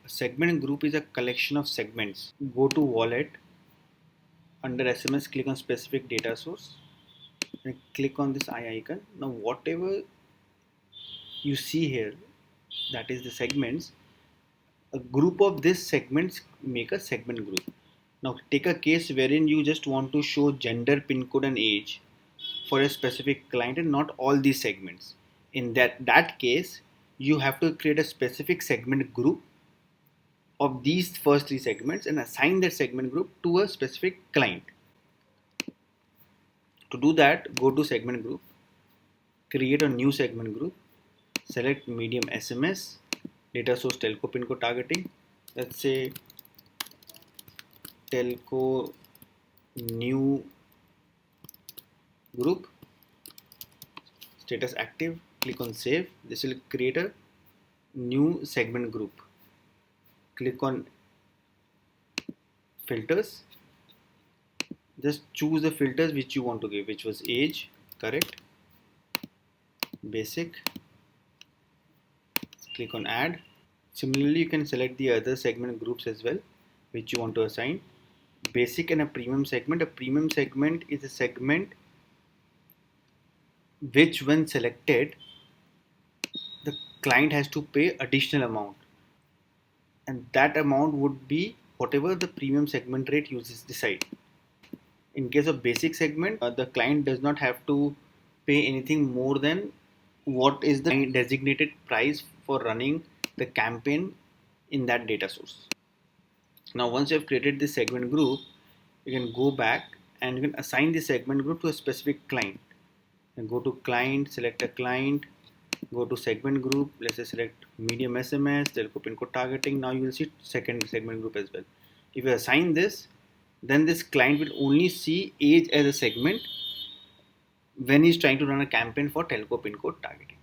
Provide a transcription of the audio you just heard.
A segment group is a collection of segments. Go to wallet, under SMS click on specific data source and click on this eye icon. Now whatever you see here, that is the segments, a group of these segments make a segment group. Now take a case wherein you just want to show gender, pin code and age for a specific client and not all these segments. In that case, you have to create a specific segment group of these first three segments and assign that segment group to a specific client. To do that, go to segment group, create a new segment group, select medium SMS, data source telco pin code targeting. Let's say telco new group, status active, click on save. This will create a new segment group. Click on filters, just choose the filters which you want to give, which was age, correct, basic, click on add. Similarly, you can select the other segment groups as well which you want to assign. Basic and a premium segment. A premium segment is a segment which when selected the client has to pay additional amount, and that amount would be whatever the premium segment rate uses decide. In case of basic segment, the client does not have to pay anything more than what is the designated price for running the campaign in that data source. Now once you have created this segment group, you can go back and you can assign this segment group to a specific client. And go to client, select a client, go to segment group, let's say select medium SMS, telco pin code targeting. Now you will see second segment group as well. If you assign this, then this client will only see age as a segment when he's trying to run a campaign for telco pin code targeting.